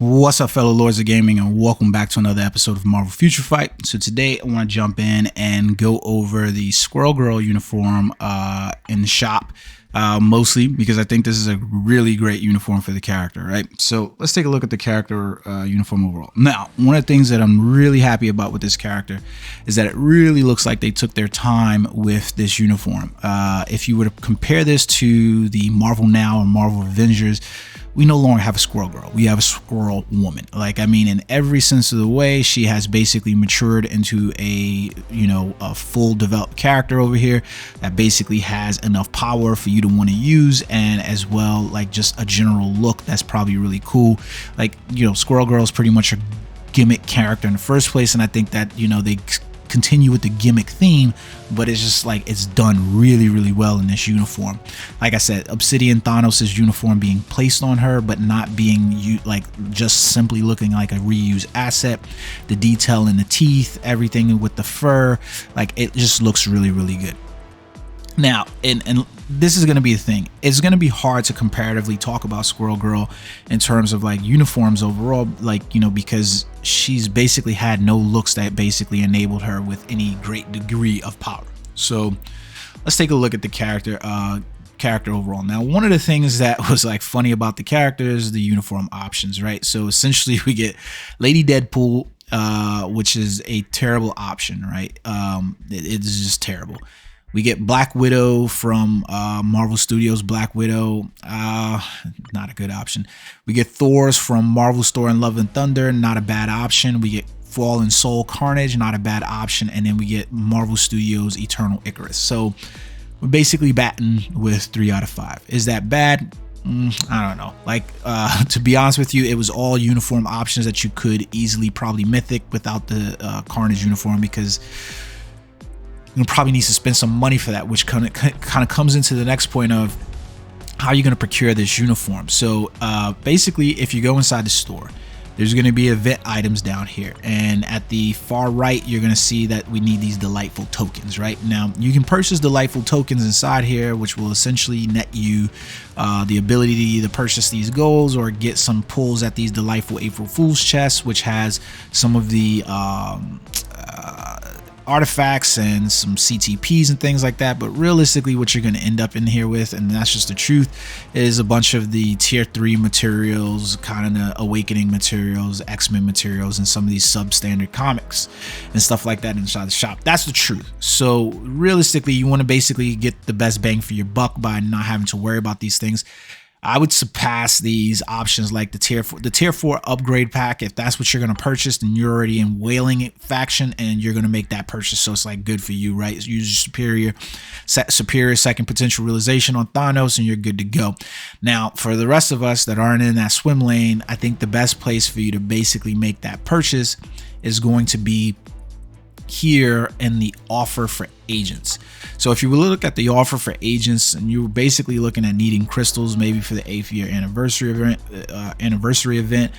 What's up, fellow lords of gaming, and welcome back to another episode of Marvel Future Fight. So today I want to jump in and go over the Squirrel Girl uniform in the shop, mostly because I think this is a really great uniform for the character, right? So let's take a look at the character uniform overall. Now, one of the things that I'm really happy about with this character is that it really looks like they took their time with this uniform. If you were to compare this to the Marvel Now or Marvel Avengers, we no longer have a squirrel girl. We have a squirrel woman. Like, I mean, in every sense of the way, she has basically matured into a full developed character over here that basically has enough power for you to want to use, and as well, like, just a general look that's probably really cool. Like, Squirrel Girl is pretty much a gimmick character in the first place, and I think that, they continue with the gimmick theme, but it's just like it's done really well in this uniform. Like I said, Obsidian Thanos' uniform being placed on her, but not being just simply looking like a reused asset. The detail in the teeth, everything with the fur, like, it just looks really good. Now, and this is going to be a thing. It's going to be hard to comparatively talk about Squirrel Girl in terms of like uniforms overall, because she's basically had no looks that basically enabled her with any great degree of power. So let's take a look at the character overall. Now, one of the things that was like funny about the character is the uniform options, right? So essentially we get Lady Deadpool, which is a terrible option, right? It's just terrible. We get Black Widow from Marvel Studios. Black Widow, not a good option. We get Thor's from Marvel Store and Love and Thunder, not a bad option. We get Fallen Soul Carnage, not a bad option. And then we get Marvel Studios Eternal Icarus. So we're basically batting with 3 out of 5. Is that bad? I don't know. Like, to be honest with you, it was all uniform options that you could easily probably mythic without the Carnage uniform, because you probably need to spend some money for that, which kind of comes into the next point of how you're going to procure this uniform. So basically, if you go inside the store, there's going to be event items down here, and at the far right you're going to see that we need these delightful tokens. Right now you can purchase delightful tokens inside here, which will essentially net you the ability to either purchase these goals or get some pulls at these delightful April Fool's chests, which has some of the artifacts and some CTPs and things like that. But realistically, what you're going to end up in here with, and that's just the truth, is a bunch of the tier 3 materials, kind of awakening materials, X-Men materials, and some of these substandard comics and stuff like that inside the shop. That's the truth. So realistically, you want to basically get the best bang for your buck by not having to worry about these things. I would surpass these options like the tier 4 upgrade pack. If that's what you're going to purchase, then you're already in Wailing faction and you're going to make that purchase. So it's like good for you, right? Use superior second potential realization on Thanos and you're good to go. Now, for the rest of us that aren't in that swim lane, I think the best place for you to basically make that purchase is going to be here in the offer for agents. So if you look at the offer for agents, and you're basically looking at needing crystals maybe for the 8th year anniversary event,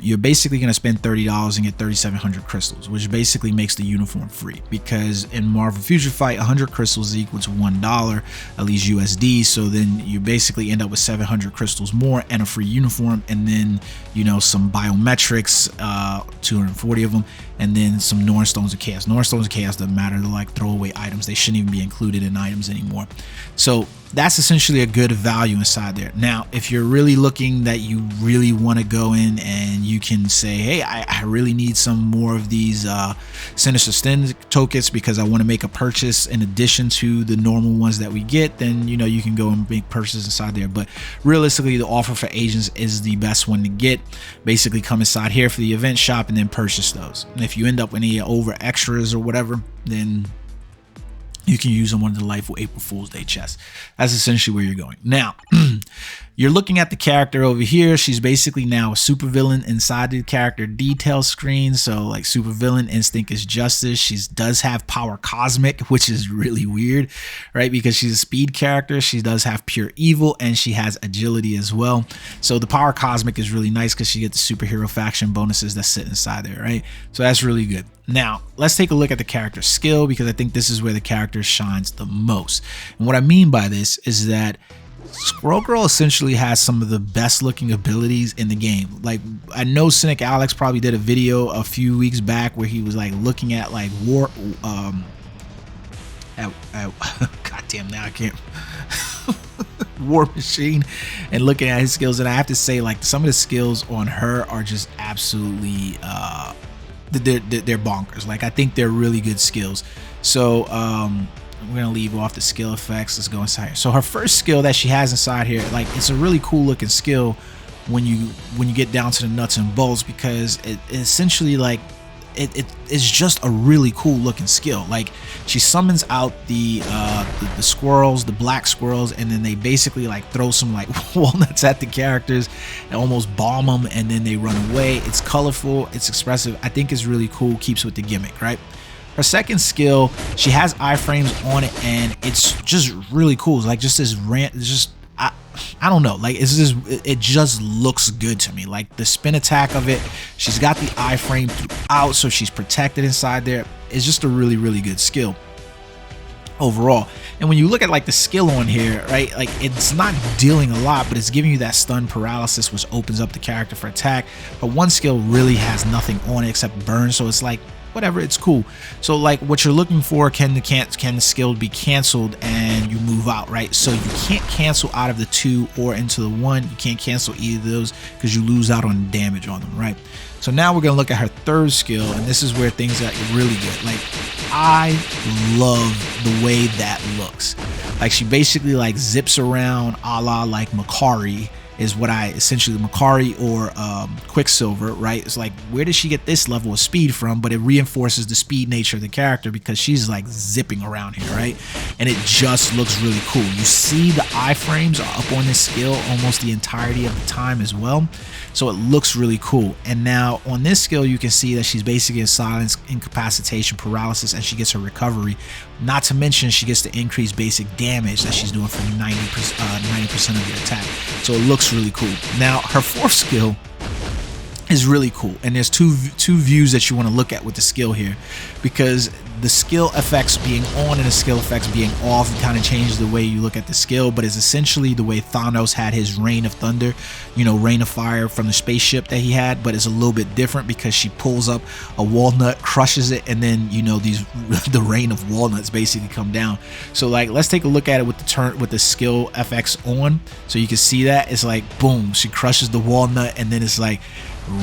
you're basically going to spend $30 and get 3,700 crystals, which basically makes the uniform free, because in Marvel Future Fight 100 crystals is equal to $1, at least USD. So then you basically end up with 700 crystals more and a free uniform, and then some biometrics, 240 of them, and then some Norn Stones of Chaos. Norn Stones of Chaos doesn't matter. They're like throwaway items. They shouldn't even be included in items anymore. So that's essentially a good value inside there. Now, if you're really looking that you really want to go in and you can say, hey, I really need some more of these Sinister Sin tokens because I want to make a purchase in addition to the normal ones that we get, then you can go and make purchases inside there. But realistically, the offer for agents is the best one to get. Basically come inside here for the event shop and then purchase those. And if you end up with any over extras or whatever, then you can use them on the delightful April Fool's Day chest. That's essentially where you're going. Now, you're looking at the character over here. She's basically now a supervillain inside the character detail screen. So like supervillain, instinct is justice. She does have power cosmic, which is really weird, right? Because she's a speed character. She does have pure evil and she has agility as well. So the power cosmic is really nice because she gets the superhero faction bonuses that sit inside there, right? So that's really good. Now, let's take a look at the character skill, because I think this is where the character shines the most. And what I mean by this is that Squirrel Girl essentially has some of the best looking abilities in the game. Like, I know Cynic Alex probably did a video a few weeks back where he was like looking at like goddamn, now I can't War Machine and looking at his skills, and I have to say, like, some of the skills on her are just absolutely they're bonkers. Like, I think they're really good skills. So we're gonna leave off the skill effects. Let's go inside here. So her first skill that she has inside here, like, it's a really cool looking skill when you get down to the nuts and bolts, because it essentially, like, it's just a really cool looking skill. Like, she summons out the squirrels, the black squirrels, and then they basically like throw some like walnuts at the characters and almost bomb them, and then they run away. It's colorful, it's expressive. I think it's really cool, keeps with the gimmick, right? Her second skill, she has iframes on it, and it's just really cool. It's like just this rant, just I don't know, like, it's just, it just looks good to me. Like, the spin attack of it, she's got the iframe throughout, so she's protected inside there. It's just a really, really good skill overall. And when you look at like the skill on here, right, like, it's not dealing a lot, but it's giving you that stun paralysis, which opens up the character for attack. But one skill really has nothing on it except burn, so it's like, whatever, it's cool. So like, what you're looking for, can the skill be canceled and you move out, right? So you can't cancel out of the 2 or into the 1. You can't cancel either of those because you lose out on damage on them, right? So now we're gonna look at her third skill, and this is where things get really good. Like, I love the way that looks. Like, she basically like zips around a la like Makari, is what I essentially, Makari or Quicksilver, right? It's like, where did she get this level of speed from? But it reinforces the speed nature of the character because she's like zipping around here, right? And it just looks really cool. You see the iframes are up on this skill almost the entirety of the time as well. So it looks really cool. And now on this skill, you can see that she's basically in silence, incapacitation, paralysis, and she gets her recovery. Not to mention, she gets the increased basic damage that she's doing for 90% of your attack. So it looks really cool. Now, her fourth skill is really cool, and there's two views that you want to look at with the skill here, because the skill effects being on and the skill effects being off kind of changes the way you look at the skill. But it's essentially the way Thanos had his rain of thunder, you know, rain of fire from the spaceship that he had, but it's a little bit different because she pulls up a walnut, crushes it, and then, you know, the rain of walnuts basically come down. So like, let's take a look at it with the skill FX on, so you can see that it's like, boom, she crushes the walnut, and then it's like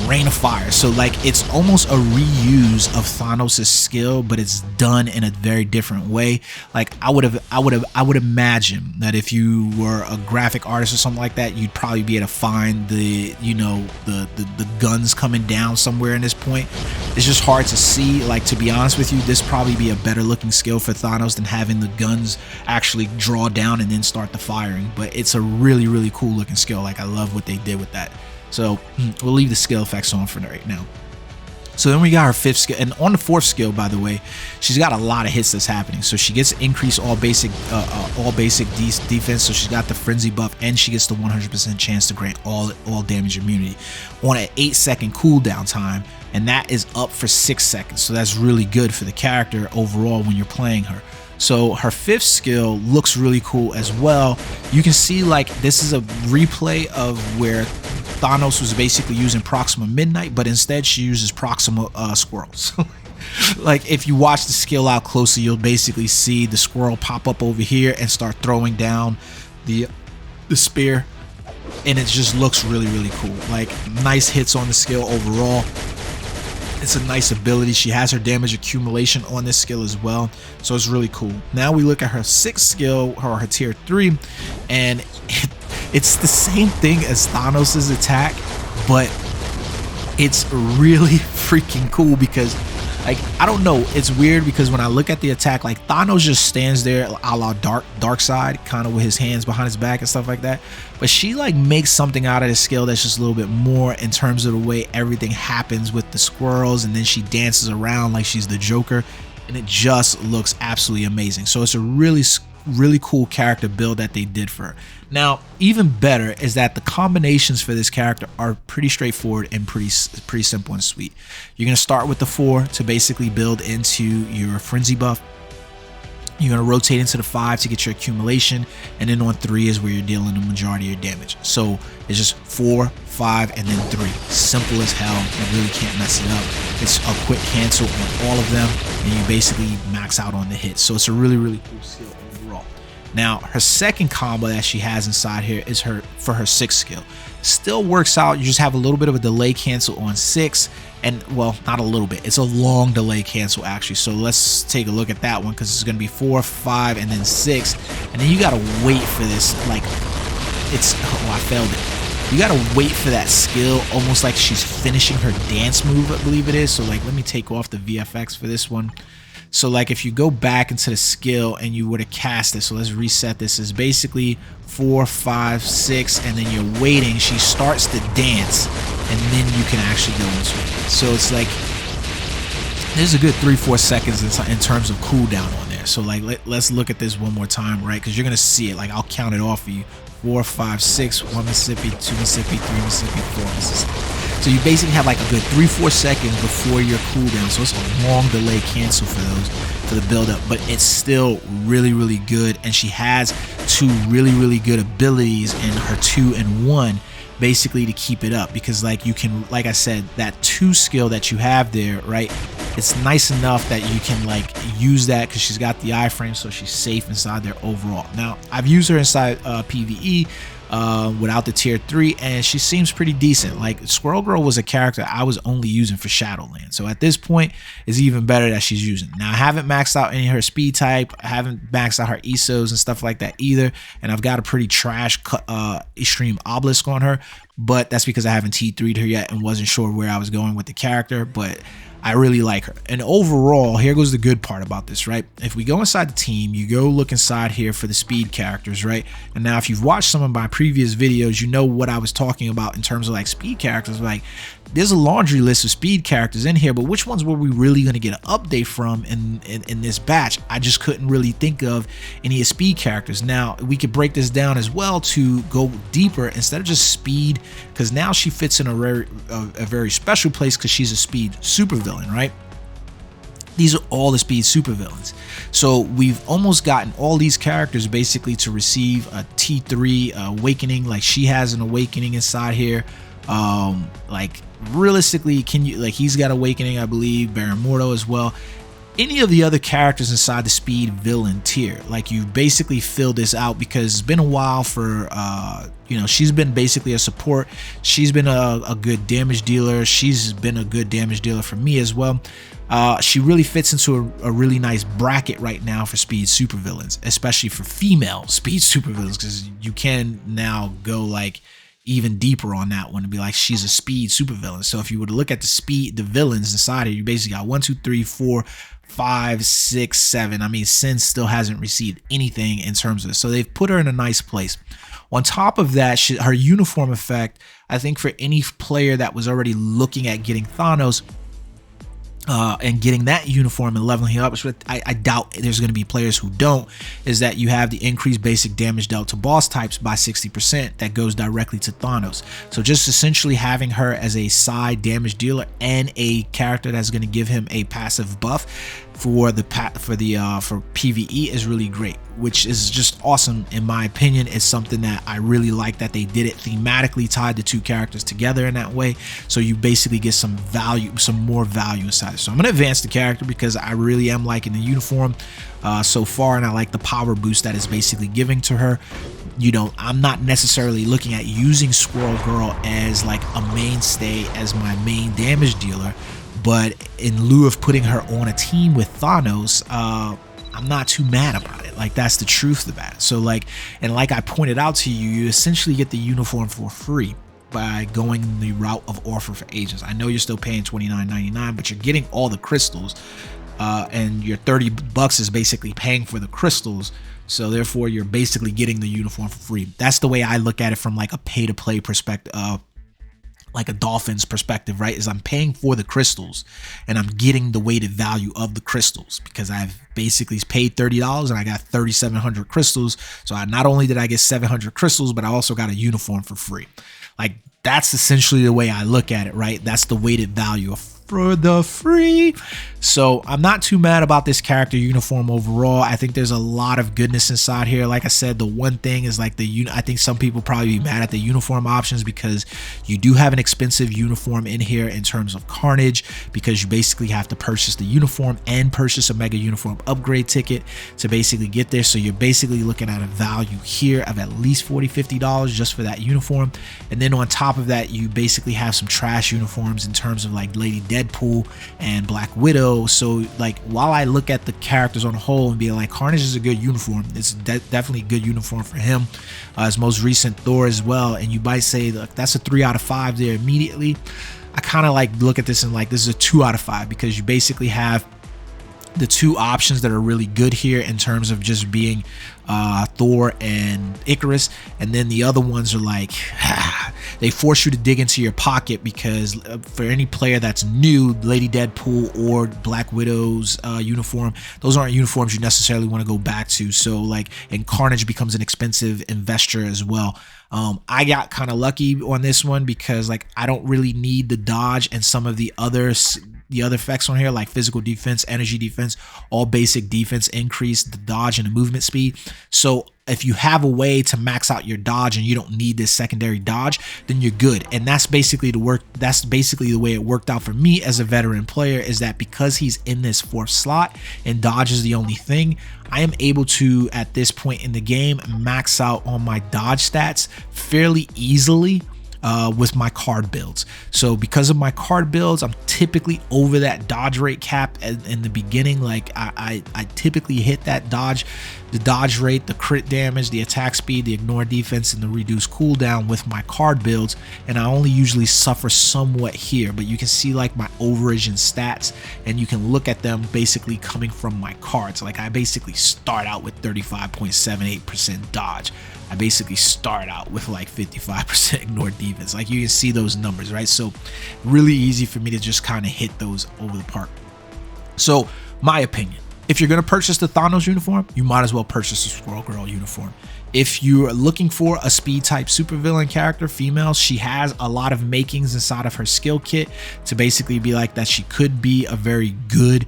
rain of fire. So like, it's almost a reuse of Thanos' skill, but it's done in a very different way. Like, I would imagine that if you were a graphic artist or something like that, you'd probably be able to find the, you know, the guns coming down somewhere in this point. It's just hard to see. Like, to be honest with you, this probably be a better looking skill for Thanos than having the guns actually draw down and then start the firing. But it's a really, really cool looking skill. Like, I love what they did with that. So we'll leave the skill effects on for right now. So then we got her fifth skill, and on the fourth skill, by the way, she's got a lot of hits that's happening. So she gets increased all basic defense. So she's got the frenzy buff, and she gets the 100% chance to grant all damage immunity on an 8-second cooldown time, and that is up for 6 seconds. So that's really good for the character overall when you're playing her. So her fifth skill looks really cool as well. You can see, like, this is a replay of where Thanos was basically using Proxima Midnight, but instead she uses Proxima Squirrels. Like, if you watch the skill out closely, you'll basically see the squirrel pop up over here and start throwing down the spear, and it just looks really, really cool. Like, nice hits on the skill overall. It's a nice ability. She has her damage accumulation on this skill as well, so it's really cool. Now we look at her sixth skill, or her tier 3, and it's the same thing as Thanos' attack, but it's really freaking cool because, like, I don't know, it's weird because when I look at the attack, like, Thanos just stands there a la dark side, kind of with his hands behind his back and stuff like that, but she like makes something out of the skill that's just a little bit more in terms of the way everything happens with the squirrels, and then she dances around like she's the Joker, and it just looks absolutely amazing. So it's a really cool character build that they did for her. Now, even better is that the combinations for this character are pretty straightforward and pretty simple and sweet. You're going to start with the 4 to basically build into your frenzy buff. You're going to rotate into the 5 to get your accumulation, and then on 3 is where you're dealing the majority of your damage. So it's just 4, 5, and then 3. Simple as hell. You really can't mess it up. It's a quick cancel on all of them, and you basically max out on the hits. So it's a really, really cool skill overall. Now, her second combo that she has inside here is for her 6th skill. Still works out. You just have a little bit of a delay cancel on 6, and well, not a little bit, it's a long delay cancel actually. So let's take a look at that one, because it's going to be 4, 5, and then 6, and then you got to wait for this, like I failed it. You got to wait for that skill, almost like she's finishing her dance move, I believe it is. So like, let me take off the VFX for this one. So like, if you go back into the skill and you were to cast it, so let's reset this, is basically 4, 5, 6, and then you're waiting. She starts to dance, and then you can actually go into it. So it's like, there's a good 3-4 seconds in terms of cooldown on there. So like, let's look at this one more time, right? Because you're gonna see it. Like, I'll count it off for you: 4, 5, 6, 1 Mississippi, 2 Mississippi, 3 Mississippi, 4 Mississippi. So you basically have like a good 3-4 seconds before your cooldown. So it's a long delay cancel for the build up, but it's still really, really good. And she has 2 really, really good abilities in her 2 and 1, basically to keep it up, because like, you can, like I said, that 2 skill that you have there, right? It's nice enough that you can like use that, because she's got the iframe, so she's safe inside there overall. Now, I've used her inside PvE without the tier 3, and she seems pretty decent. Like, Squirrel Girl was a character I was only using for Shadowland, so at this point it's even better that she's using. Now, I haven't maxed out any of her speed type, I haven't maxed out her ESOs and stuff like that either, and I've got a pretty trash extreme obelisk on her, but that's because I haven't T3'd her yet and wasn't sure where I was going with the character. But I really like her. And overall, here goes the good part about this, right? If we go inside the team, you go look inside here for the speed characters, right? And now, if you've watched some of my previous videos, you know what I was talking about in terms of like speed characters. Like, there's a laundry list of speed characters in here, but which ones were we really going to get an update from in this batch? I just couldn't really think of any of speed characters. Now, we could break this down as well to go deeper instead of just speed, because now she fits in a very special place, because she's a speed supervillain, right? These are all the speed supervillains. So we've almost gotten all these characters basically to receive a T3 awakening. Like, she has an awakening inside here. Like, realistically, can you, like, he's got awakening, I believe, Baron Mordo as well. Any of the other characters inside the speed villain tier, like, you basically fill this out, because it's been a while for you know, she's been basically a support. She's been a good damage dealer. She's been a good damage dealer for me as well. She really fits into a really nice bracket right now for speed supervillains, especially for female speed supervillains, because you can now go like even deeper on that one and be like, she's a speed supervillain. So if you were to look at the villains inside here, you basically got 1, 2, 3, 4, 5, 6, 7. I mean, Sin still hasn't received anything in terms of this, so they've put her in a nice place. On top of that, her uniform effect, I think for any player that was already looking at getting Thanos and getting that uniform and leveling him up, which I doubt there's going to be players who don't, is that you have the increased basic damage dealt to boss types by 60% that goes directly to Thanos. So just essentially having her as a side damage dealer and a character that's going to give him a passive buff for PvE is really great, which is just awesome in my opinion. It's something that I really like, that they did it thematically, tied the 2 characters together in that way, so you basically get some value, some more value inside it. So I'm going to advance the character because I really am liking the uniform so far, and I like the power boost that it's basically giving to her. You know, I'm not necessarily looking at using Squirrel Girl as like a mainstay, as my main damage dealer, but in lieu of putting her on a team with Thanos, I'm not too mad about it. Like, that's the truth about it. So like, and like I pointed out to you, you essentially get the uniform for free by going the route of Offer for Agents. I know you're still paying $29.99, but you're getting all the crystals, and your $30 is basically paying for the crystals. So therefore, you're basically getting the uniform for free. That's the way I look at it from like a pay-to-play perspective, like a Dolphins perspective, right? Is I'm paying for the crystals and I'm getting the weighted value of the crystals, because I've basically paid $30 and I got 3,700 crystals. So not only did I get 700 crystals, but I also got a uniform for free. Like, that's essentially the way I look at it, right? That's the weighted value for the free. So I'm not too mad about this character uniform overall. I think there's a lot of goodness inside here. Like I said, the one thing is like I think some people probably be mad at the uniform options because you do have an expensive uniform in here in terms of Carnage, because you basically have to purchase the uniform and purchase a mega uniform upgrade ticket to basically get there. So you're basically looking at a value here of at least $40–50 just for that uniform. And then on top of that, you basically have some trash uniforms in terms of like Lady Deadpool and Black Widow. So like, while I look at the characters on the whole and be like, Carnage is a good uniform, it's definitely a good uniform for him. His most recent Thor as well, and you might say, look, that's a 3 out of 5 there immediately. I kind of like look at this and like, this is a 2 out of 5 because you basically have the two options that are really good here in terms of just being Thor and Icarus, and then the other ones are like they force you to dig into your pocket, because for any player that's new, Lady Deadpool or Black Widow's uniform, those aren't uniforms you necessarily want to go back to. So like, and Carnage becomes an expensive investor as well. I got kind of lucky on this one because like, I don't really need the dodge and some of the other effects on here, like physical defense, energy defense, all basic defense increase, the dodge and the movement speed. So if you have a way to max out your dodge and you don't need this secondary dodge, then you're good. And that's basically the way it worked out for me as a veteran player, is that because he's in this 4th slot and dodge is the only thing, I am able to, at this point in the game, max out on my dodge stats fairly easily with my card builds. So because of my card builds, I'm typically over that dodge rate cap in the beginning. Like I typically hit that the dodge rate, the crit damage, the attack speed, the ignore defense, and the reduce cooldown with my card builds, and I only usually suffer somewhat here. But you can see like my overage and stats, and you can look at them basically coming from my cards. Like I basically start out with 35.78% dodge. I basically start out with like 55% ignore defense. Like you can see those numbers, right? So really easy for me to just kind of hit those over the park. So my opinion, if you're going to purchase the Thanos uniform, you might as well purchase the Squirrel Girl uniform. If you're looking for a speed type supervillain character, female, she has a lot of makings inside of her skill kit to basically be like that. She could be a very good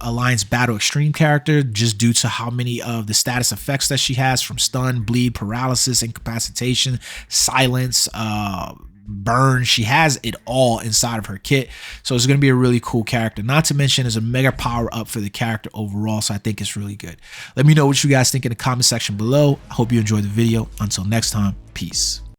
Alliance Battle Extreme character, just due to how many of the status effects that she has, from stun, bleed, paralysis, incapacitation, silence, burn. She has it all inside of her kit, so it's going to be a really cool character. Not to mention, it's a mega power up for the character overall, so I think it's really good. Let me know what you guys think in the comment section below. I hope you enjoyed the video. Until next time, peace.